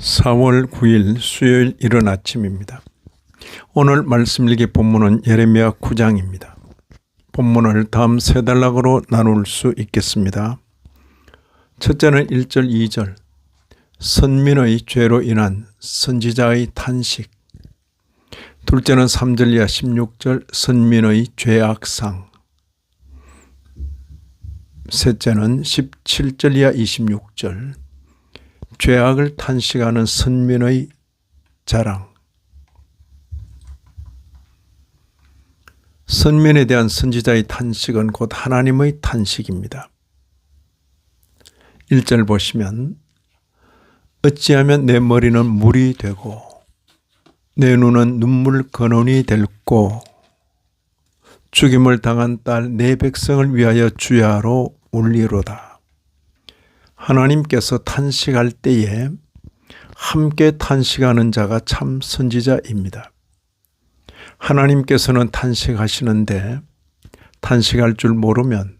4월 9일 수요일 이른 아침입니다. 오늘 말씀 읽기 본문은 예레미야 9장입니다. 본문을 다음 세 단락으로 나눌 수 있겠습니다. 첫째는 1절, 2절 선민의 죄로 인한 선지자의 탄식. 둘째는 3절 이하 16절 선민의 죄악상. 셋째는 17절 이하 26절 죄악을 탄식하는 선민의 자랑. 선민에 대한 선지자의 탄식은 곧 하나님의 탄식입니다. 1절 보시면 어찌하면 내 머리는 물이 되고 내 눈은 눈물 근원이 될고 죽임을 당한 딸 내 백성을 위하여 주야로 울리로다. 하나님께서 탄식할 때에 함께 탄식하는 자가 참 선지자입니다. 하나님께서는 탄식하시는데 탄식할 줄 모르면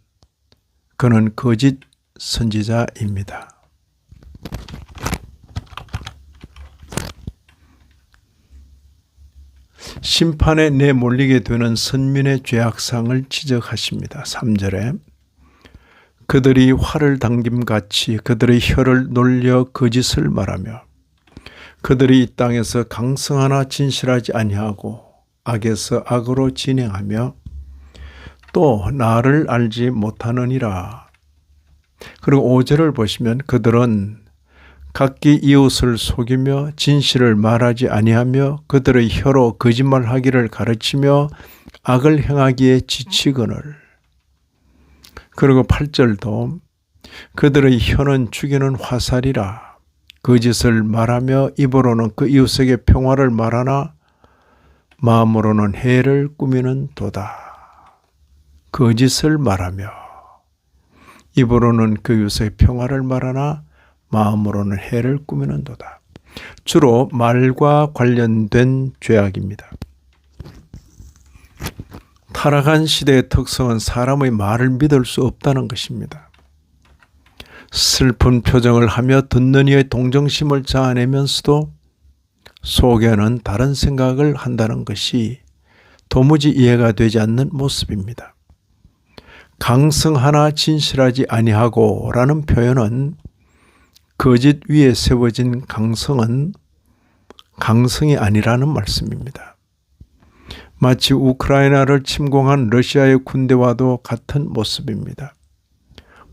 그는 거짓 선지자입니다. 심판에 내몰리게 되는 선민의 죄악상을 지적하십니다. 3절에 그들이 활을 당김같이 그들의 혀를 놀려 거짓을 말하며 그들이 이 땅에서 강성하나 진실하지 아니하고 악에서 악으로 진행하며 또 나를 알지 못하느니라. 그리고 5절을 보시면 그들은 각기 이웃을 속이며 진실을 말하지 아니하며 그들의 혀로 거짓말하기를 가르치며 악을 행하기에 지치거늘. 그리고 8절도 그들의 혀는 죽이는 화살이라. 거짓을 말하며 입으로는 그 이웃에게 평화를 말하나 마음으로는 해를 꾸미는 도다. 거짓을 말하며 입으로는 그 이웃에게 평화를 말하나 마음으로는 해를 꾸미는 도다. 주로 말과 관련된 죄악입니다. 타락한 시대의 특성은 사람의 말을 믿을 수 없다는 것입니다. 슬픈 표정을 하며 듣는 이의 동정심을 자아내면서도 속에는 다른 생각을 한다는 것이 도무지 이해가 되지 않는 모습입니다. 강성하나 진실하지 아니하고 라는 표현은 거짓 위에 세워진 강성은 강성이 아니라는 말씀입니다. 마치 우크라이나를 침공한 러시아의 군대와도 같은 모습입니다.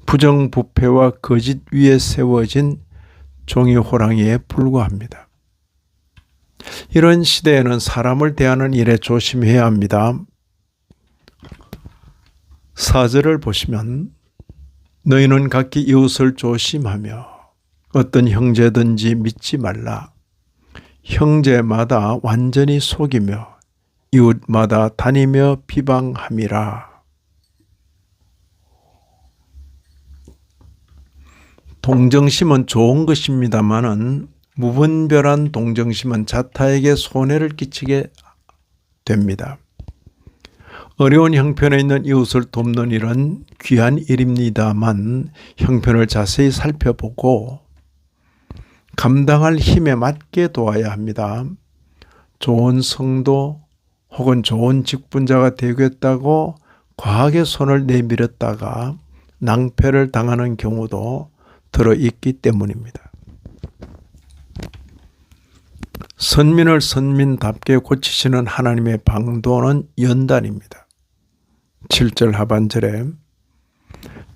부정부패와 거짓 위에 세워진 종이 호랑이에 불과합니다. 이런 시대에는 사람을 대하는 일에 조심해야 합니다. 4절을 보시면 너희는 각기 이웃을 조심하며 어떤 형제든지 믿지 말라. 형제마다 완전히 속이며 이웃마다 다니며 비방함이라. 동정심은 좋은 것입니다마는 무분별한 동정심은 자타에게 손해를 끼치게 됩니다. 어려운 형편에 있는 이웃을 돕는 일은 귀한 일입니다만 형편을 자세히 살펴보고 감당할 힘에 맞게 도와야 합니다. 좋은 성도 혹은 좋은 직분자가 되겠다고 과하게 손을 내밀었다가 낭패를 당하는 경우도 들어있기 때문입니다. 선민을 선민답게 고치시는 하나님의 방도는 연단입니다. 7절 하반절에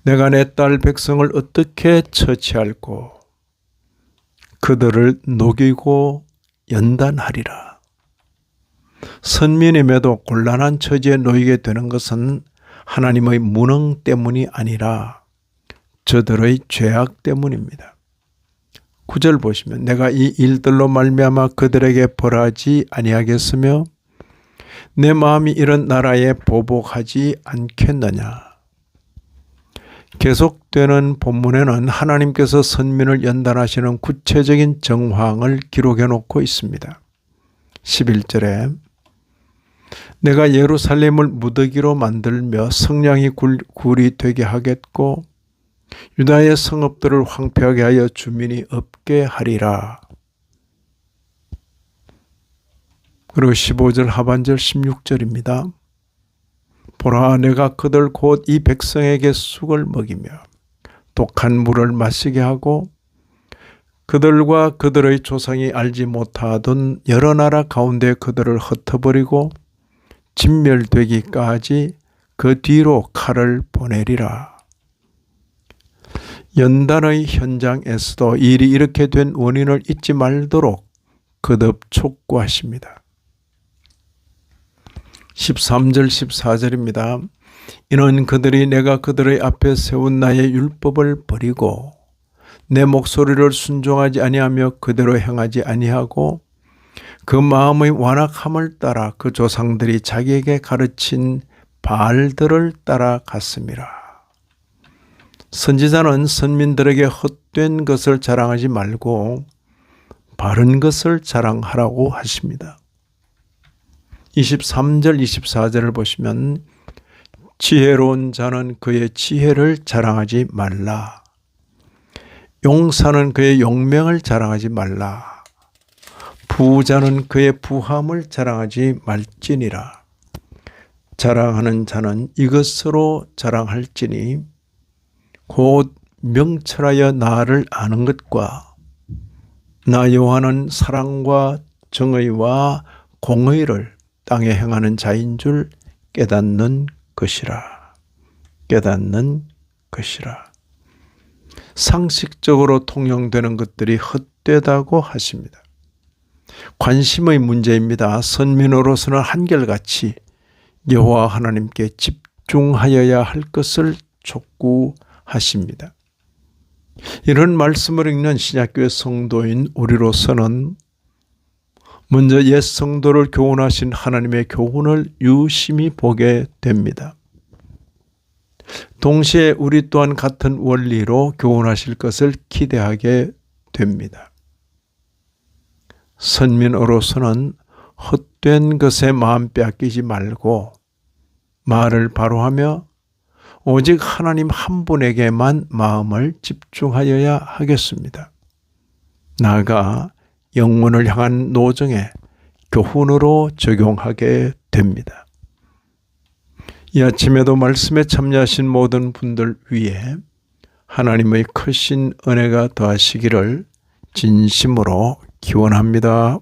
내가 내 딸 백성을 어떻게 처치할꼬 그들을 녹이고 연단하리라. 선민임에도 곤란한 처지에 놓이게 되는 것은 하나님의 무능 때문이 아니라 저들의 죄악 때문입니다. 9절 보시면 내가 이 일들로 말미암아 그들에게 벌하지 아니하겠으며 내 마음이 이런 나라에 보복하지 않겠느냐. 계속되는 본문에는 하나님께서 선민을 연단하시는 구체적인 정황을 기록해 놓고 있습니다. 11절에 내가 예루살렘을 무더기로 만들며 성량이 굴이 되게 하겠고 유다의 성읍들을 황폐하게 하여 주민이 없게 하리라. 그리고 15절 하반절 16절입니다. 보라, 내가 그들 곧 이 백성에게 쑥을 먹이며 독한 물을 마시게 하고 그들과 그들의 조상이 알지 못하던 여러 나라 가운데 그들을 흩어버리고 진멸되기까지 그 뒤로 칼을 보내리라. 연단의 현장에서도 일이 이렇게 된 원인을 잊지 말도록 거듭 촉구하십니다. 13절 14절입니다. 이는 그들이 내가 그들의 앞에 세운 나의 율법을 버리고 내 목소리를 순종하지 아니하며 그대로 행하지 아니하고 그 마음의 완악함을 따라 그 조상들이 자기에게 가르친 바알들을 따라갔음이라. 선지자는 선민들에게 헛된 것을 자랑하지 말고 바른 것을 자랑하라고 하십니다. 23절 24절을 보시면 지혜로운 자는 그의 지혜를 자랑하지 말라. 용사는 그의 용맹을 자랑하지 말라. 부자는 그의 부함을 자랑하지 말지니라. 자랑하는 자는 이것으로 자랑할지니 곧 명철하여 나를 아는 것과 나 여호와는 사랑과 정의와 공의를 땅에 행하는 자인 줄 깨닫는 것이라. 깨닫는 것이라. 상식적으로 통용되는 것들이 헛되다고 하십니다. 관심의 문제입니다. 선민으로서는 한결같이 여호와 하나님께 집중하여야 할 것을 촉구하십니다. 이런 말씀을 읽는 신약교회 성도인 우리로서는 먼저 옛 성도를 교훈하신 하나님의 교훈을 유심히 보게 됩니다. 동시에 우리 또한 같은 원리로 교훈하실 것을 기대하게 됩니다. 선민으로서는 헛된 것에 마음 빼앗기지 말고 말을 바로 하며 오직 하나님 한 분에게만 마음을 집중하여야 하겠습니다. 나아가 영혼을 향한 노정에 교훈으로 적용하게 됩니다. 이 아침에도 말씀에 참여하신 모든 분들 위해 하나님의 크신 은혜가 더하시기를 진심으로 기원합니다.